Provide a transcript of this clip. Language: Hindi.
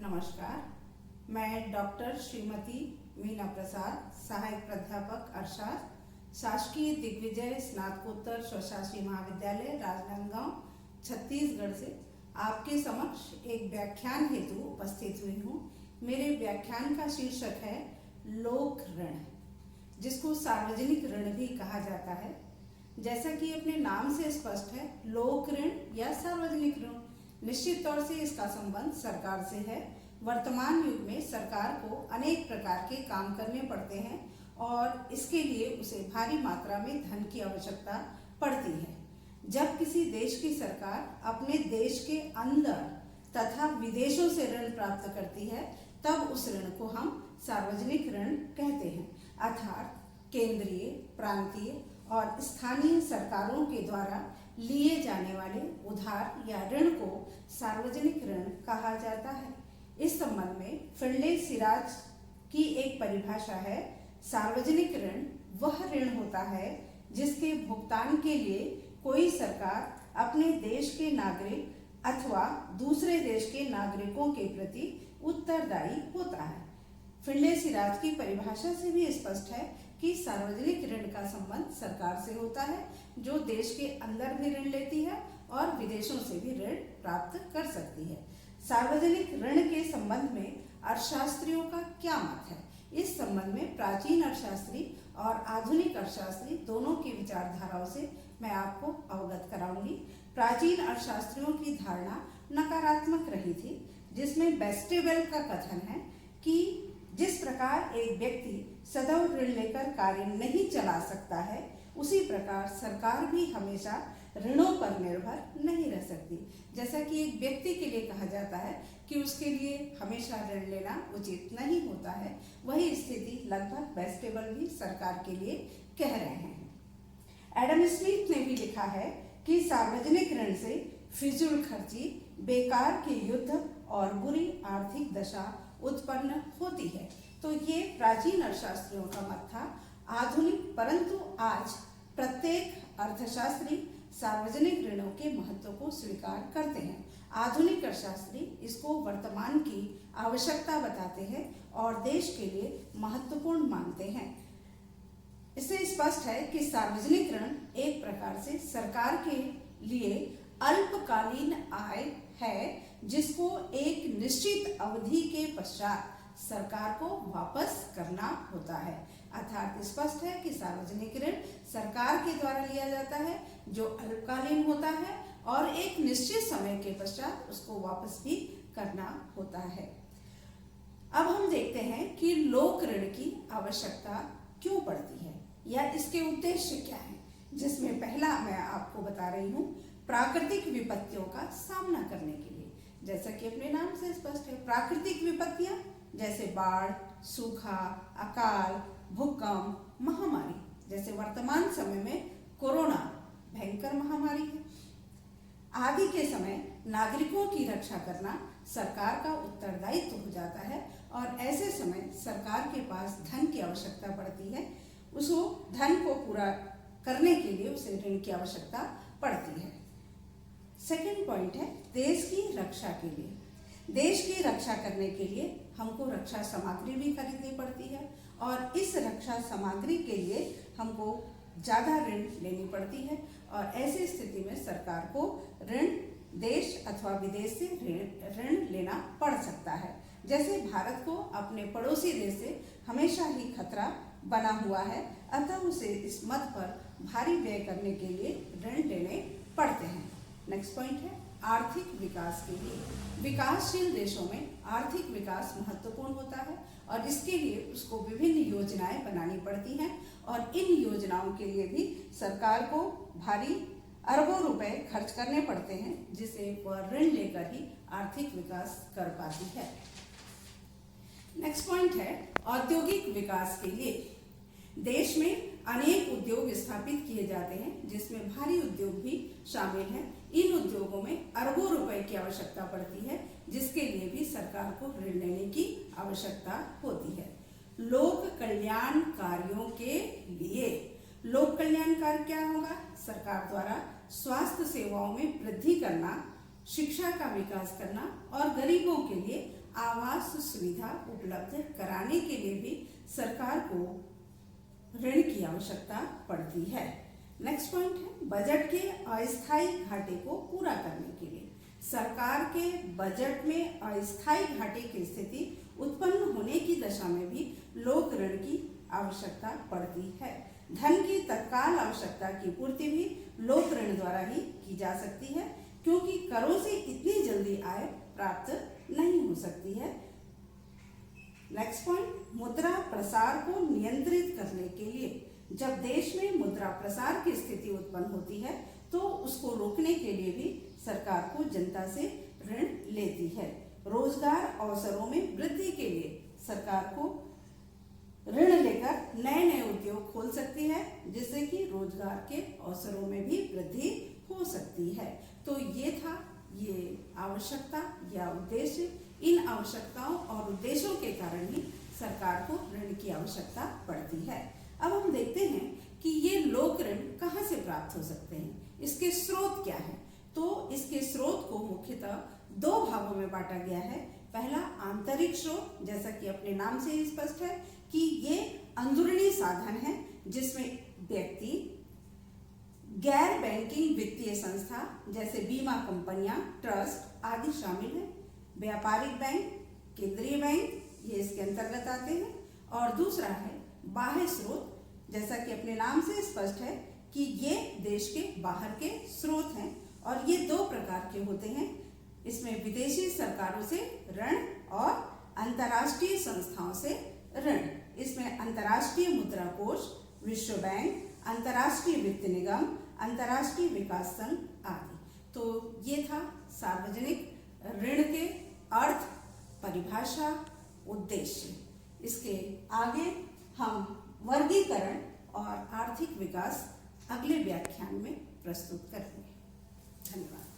नमस्कार। मैं डॉक्टर श्रीमती मीना प्रसाद, सहायक प्राध्यापक अर्थशास्त्र, शासकीय दिग्विजय स्नातकोत्तर स्वशासी महाविद्यालय राजनांदगांव छत्तीसगढ़ से आपके समक्ष एक व्याख्यान हेतु उपस्थित हुई हूँ। मेरे व्याख्यान का शीर्षक है लोक ऋण, जिसको सार्वजनिक ऋण भी कहा जाता है। जैसा कि अपने नाम से स्पष्ट है, लोक ऋण या सार्वजनिक ऋण निश्चित तौर से इसका संबंध सरकार से है। वर्तमान युग में सरकार को अनेक प्रकार के काम करने पड़ते हैं और इसके लिए उसे भारी मात्रा में धन की आवश्यकता पड़ती है। जब किसी देश की सरकार अपने देश के अंदर तथा विदेशों से ऋण प्राप्त करती है, तब उस ऋण को हम सार्वजनिक ऋण कहते हैं। अर्थात केंद्रीय, प्रांतीय और स्थानीय सरकारों के द्वारा लिए जाने वाले उधार या ऋण को सार्वजनिक ऋण कहा जाता है। इस संबंध में फिंडले सिराज की एक परिभाषा है, सार्वजनिक ऋण वह ऋण होता है जिसके भुगतान के लिए कोई सरकार अपने देश के नागरिक अथवा दूसरे देश के नागरिकों के प्रति उत्तरदायी होता है। फिंडले सिराज की परिभाषा से भी स्पष्ट है कि सार्वजनिक ऋण का संबंध सरकार से होता है, जो देश के अंदर भी ऋण लेती है और विदेशों से भी ऋण प्राप्त कर सकती है। सार्वजनिक ऋण के संबंध में अर्थशास्त्रियों का क्या मत है? इस संबंध में प्राचीन अर्थशास्त्री और आधुनिक अर्थशास्त्री दोनों की विचारधाराओं से मैं आपको अवगत कराऊंगी। प्राचीन अर्थशास्त्रियों की धारणा नकारात्मक रही थी, जिसमें बेस्टेवेल का कथन है कि जिस प्रकार एक व्यक्ति सदैव ऋण लेकर कार्य नहीं चला सकता है, उसी प्रकार सरकार भी हमेशा ऋणों पर निर्भर नहीं रह सकती। जैसा कि एक व्यक्ति के लिए कहा जाता है कि उसके लिए हमेशा ऋण लेना उचित नहीं होता है, वही स्थिति लगभग बेस्टेबल भी सरकार के लिए कह रहे हैं। एडम स्मिथ ने भी लिखा है कि सार्वजनिक ऋण से फिजूल खर्ची, बेकार के युद्ध और बुरी आर्थिक दशा उत्पन्न होती है। तो ये प्राचीन अर्थशास्त्रियों का मत था। आधुनिक परंतु आज प्रत्येक अर्थशास्त्री सार्वजनिक ऋणों के महत्व को स्वीकार करते हैं। आधुनिक अर्थशास्त्री इसको वर्तमान की आवश्यकता बताते हैं और देश के लिए महत्वपूर्ण मानते हैं। इससे स्पष्ट है कि सार्वजनिक ऋण एक प्रकार से सरकार के लिए अल्पकालीन आय है, जिसको एक निश्चित अवधि के पश्चात सरकार को वापस करना होता है। अर्थात स्पष्ट है कि सार्वजनिक ऋण सरकार के द्वारा लिया जाता है, जो अल्पकालीन होता है और एक निश्चित समय के पश्चात उसको वापस भी करना होता है। अब हम देखते हैं कि लोक ऋण की आवश्यकता क्यों पड़ती है या इसके उद्देश्य क्या है, जिसमें पहला मैं आपको बता रही हूँ, प्राकृतिक विपत्तियों का सामना करने के लिए। जैसा कि अपने नाम से स्पष्ट है, प्राकृतिक विपत्तियां जैसे बाढ़, सूखा, अकाल, भूकंप, महामारी, जैसे वर्तमान समय में कोरोना भयंकर महामारी है, आदि के समय नागरिकों की रक्षा करना सरकार का उत्तरदायित्व हो जाता है और ऐसे समय सरकार के पास धन की आवश्यकता पड़ती है। उसको धन को पूरा करने के लिए उसे ऋण की आवश्यकता पड़ती है। सेकंड पॉइंट है देश की रक्षा के लिए। देश की रक्षा करने के लिए हमको रक्षा सामग्री भी खरीदनी पड़ती है और इस रक्षा सामग्री के लिए हमको ज़्यादा ऋण लेनी पड़ती है और ऐसी स्थिति में सरकार को ऋण देश अथवा विदेश से ऋण लेना पड़ सकता है। जैसे भारत को अपने पड़ोसी देश से हमेशा ही खतरा बना हुआ है, अतः उसे इस मद पर भारी व्यय करने के लिए ऋण लेने पड़ते हैं। नेक्स्ट पॉइंट है आर्थिक विकास के लिए। विकासशील देशों में आर्थिक विकास महत्वपूर्ण होता है और इसके लिए उसको विभिन्न योजनाएं बनानी पड़ती हैं और इन योजनाओं के लिए भी सरकार को भारी अरबों रुपए खर्च करने पड़ते हैं, जिसे वह ऋण लेकर ही आर्थिक विकास कर पाती है। नेक्स्ट पॉइंट है औद्योगिक विकास के लिए। देश में अनेक उद्योग स्थापित किए जाते हैं, जिसमें भारी उद्योग भी शामिल हैं। इन उद्योगों में अरबों रुपए की आवश्यकता पड़ती है, जिसके लिए भी सरकार को ऋण लेने की आवश्यकता होती है। लोक कल्याण कार्यों के लिए लोक कल्याण कार्य क्या होगा? सरकार द्वारा स्वास्थ्य सेवाओं में वृद्धि करना, शिक्षा का विकास करना और गरीबों के लिए आवास सुविधा उपलब्ध कराने के लिए भी सरकार को ऋण की आवश्यकता पड़ती है। नेक्स्ट पॉइंट है बजट के अस्थायी घाटे को पूरा करने के लिए सरकार के बजट में अस्थायी घाटे की स्थिति उत्पन्न होने की दशा में भी लोक ऋण की आवश्यकता पड़ती है। धन की तत्काल आवश्यकता की पूर्ति भी लोक ऋण द्वारा ही की जा सकती है, क्योंकि करों से इतनी जल्दी आय प्राप्त नहीं हो सकती है। नेक्स्ट पॉइंट, मुद्रा प्रसार को नियंत्रित करने के लिए जब देश में मुद्रा प्रसार की स्थिति उत्पन्न होती है तो उसको रोकने के लिए भी सरकार को जनता से ऋण लेती है। रोजगार अवसरों में वृद्धि के लिए सरकार को ऋण लेकर नए नए उद्योग खोल सकती है, जिससे कि रोजगार के अवसरों में भी वृद्धि हो सकती है। तो ये आवश्यकता या उद्देश्य, इन आवश्यकताओं और उद्देश्यों के कारण ही सरकार को ऋण की आवश्यकता पड़ती है। अब हम देखते हैं कि ये लोक ऋण कहाँ से प्राप्त हो सकते हैं, इसके स्रोत क्या है। तो इसके स्रोत को मुख्यतः दो भागों में बांटा गया है। पहला आंतरिक स्रोत, जैसा कि अपने नाम से ही स्पष्ट है कि ये अंदरूनी साधन है जिसमें व्यक्ति, गैर बैंकिंग वित्तीय संस्था जैसे बीमा कंपनियां, ट्रस्ट आदि शामिल हैं। व्यापारिक बैंक, केंद्रीय बैंक ये इसके अंतर्गत आते हैं। और दूसरा है बाह्य स्रोत, जैसा कि अपने नाम से स्पष्ट है कि ये देश के बाहर के स्रोत हैं और ये दो प्रकार के होते हैं। इसमें विदेशी सरकारों से ऋण और अंतर्राष्ट्रीय संस्थाओं से ऋण। इसमें अंतर्राष्ट्रीय मुद्रा कोष, विश्व बैंक, अंतर्राष्ट्रीय वित्त निगम, अंतर्राष्ट्रीय विकास संघ आदि। तो ये था सार्वजनिक ऋण के अर्थ, परिभाषा, उद्देश्य। इसके आगे हम वर्गीकरण और आर्थिक विकास अगले व्याख्यान में प्रस्तुत करेंगे। धन्यवाद।